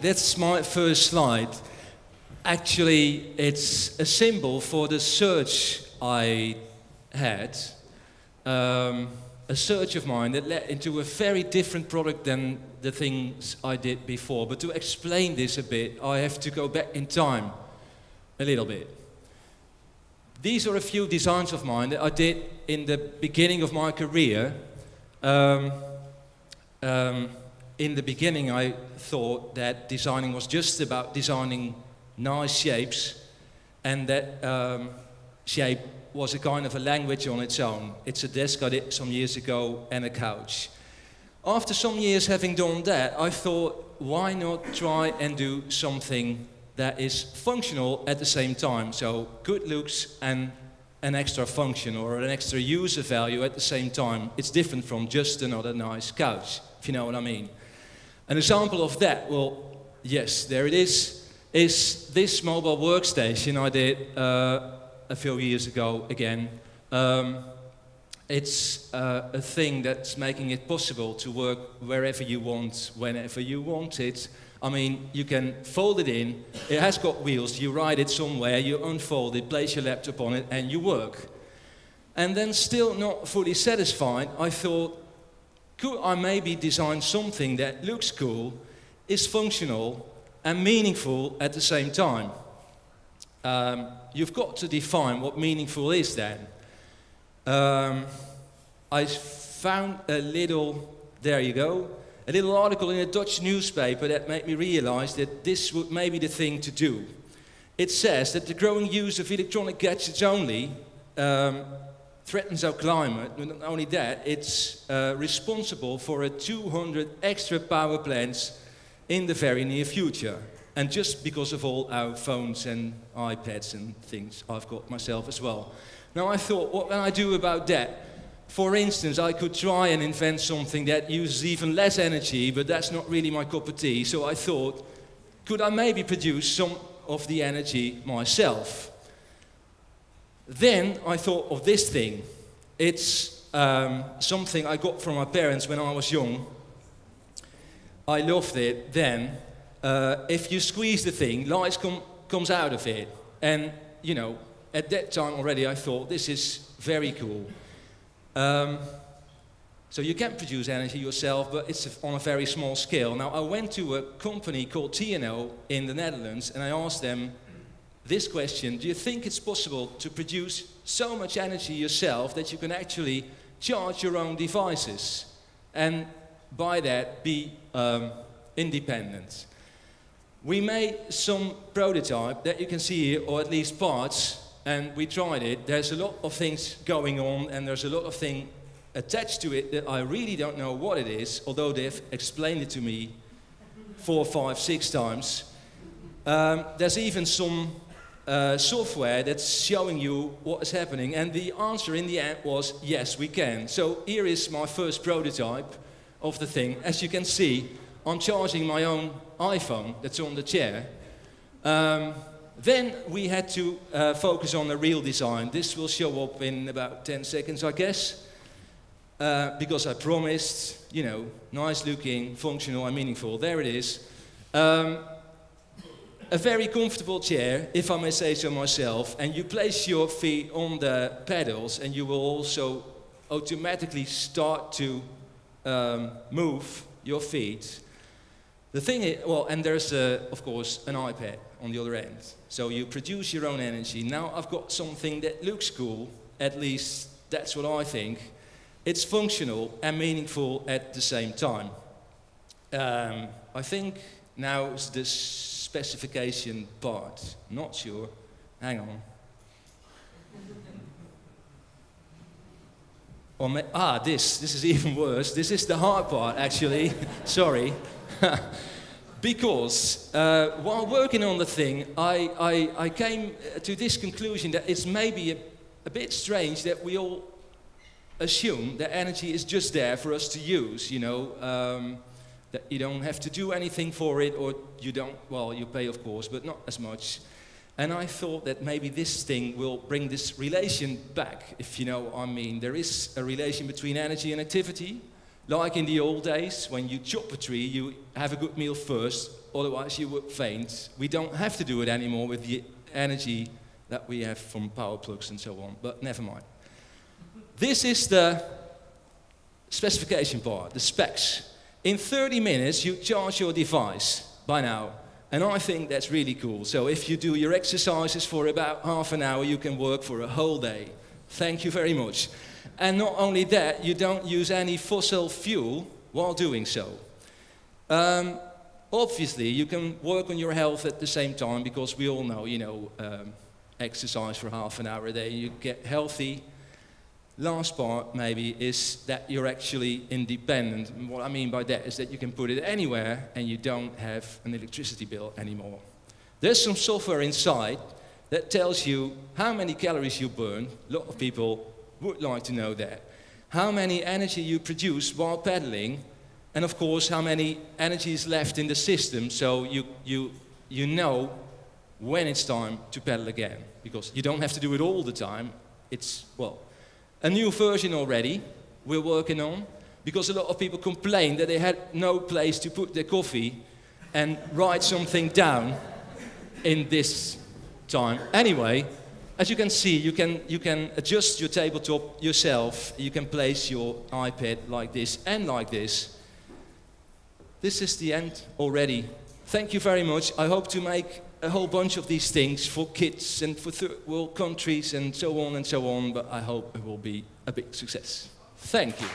That's my first slide. Actually, it's a symbol for the search I had. A search of mine that led into a very different product than the things I did before. But to explain this a bit, I have to go back in time a little bit. These are a few designs of mine that I did in the beginning of my career. In the beginning, I thought that designing was just about designing nice shapes, and that shape was a kind of a language on its own. It's a desk I did some years ago and a couch. After some years having done that, I thought, why not try and do something that is functional at the same time? So good looks and an extra function or an extra user value at the same time. It's different from just another nice couch, if you know what I mean. An example of that, well, yes, there it is this mobile workstation I did a few years ago again. It's a thing that's making it possible to work wherever you want, whenever you want it. I mean, you can fold it in, it has got wheels, you ride it somewhere, you unfold it, place your laptop on it, and you work. And then still not fully satisfied, I thought, could I maybe design something that looks cool, is functional, and meaningful at the same time? You've got to define what meaningful is then. I found a little, there you go, a little article in a Dutch newspaper that made me realize that this would maybe the thing to do. It says that the growing use of electronic gadgets only threatens our climate. Not only that, it's responsible for 200 extra power plants in the very near future. And just because of all our phones and iPads and things I've got myself as well. Now I thought, what can I do about that? For instance, I could try and invent something that uses even less energy, but that's not really my cup of tea. So I thought, could I maybe produce some of the energy myself? Then I thought of this thing. It's something I got from my parents when I was young. I loved it then. If you squeeze the thing, light comes out of it. And, you know, at that time already I thought, this is very cool. So you can produce energy yourself, but it's on a very small scale. Now, I went to a company called TNO in the Netherlands, and I asked them this question: do you think it's possible to produce so much energy yourself that you can actually charge your own devices, and by that be independent? We made some prototype that you can see here, or at least parts, and we tried it. There's a lot of things going on, and there's a lot of things attached to it that I really don't know what it is, although they've explained it to me 4, 5, 6 times. There's even some software that's showing you what is happening, and the answer in the end was, yes, we can. So here is my first prototype of the thing. As you can see, I'm charging my own iPhone that's on the chair. Then we had to focus on the real design. This will show up in about 10 seconds, I guess. Because I promised, you know, nice looking, functional and meaningful. There it is. A very comfortable chair, if I may say so myself, and you place your feet on the pedals and you will also automatically start to move your feet. The thing is, well, and there's of course an iPad on the other end. So you produce your own energy. Now I've got something that looks cool, at least that's what I think. It's functional and meaningful at the same time. I think now is the specification part. Not sure. Hang on. This is even worse. This is the hard part, actually. Sorry. Because while working on the thing, I came to this conclusion that it's maybe a bit strange that we all assume that energy is just there for us to use, you know, that you don't have to do anything for it, or you don't, well, you pay of course, but not as much. And I thought that maybe this thing will bring this relation back, if you know what I mean. There is a relation between energy and activity. Like in the old days, when you chop a tree, you have a good meal first, otherwise you would faint. We don't have to do it anymore with the energy that we have from power plugs and so on, but never mind. This is the specification part, the specs. In 30 minutes, you charge your device by now. And I think that's really cool. So if you do your exercises for about half an hour, you can work for a whole day. Thank you very much. And not only that, you don't use any fossil fuel while doing so. Obviously, you can work on your health at the same time, because we all know, you know, exercise for half an hour a day, you get healthy. Last part, maybe, is that you're actually independent. And what I mean by that is that you can put it anywhere and you don't have an electricity bill anymore. There's some software inside that tells you how many calories you burn. A lot of people would like to know that. How many energy you produce while pedaling, and of course how many energy is left in the system, so you know when it's time to pedal again. Because you don't have to do it all the time. It's, well, a new version already we're working on, because a lot of people complained that they had no place to put their coffee and write something down in this time. Anyway, as you can see, you can adjust your tabletop yourself. You can place your iPad like this and like this. This is the end already. Thank you very much. I hope to make a whole bunch of these things for kids and for third world countries and so on, but I hope it will be a big success. Thank you.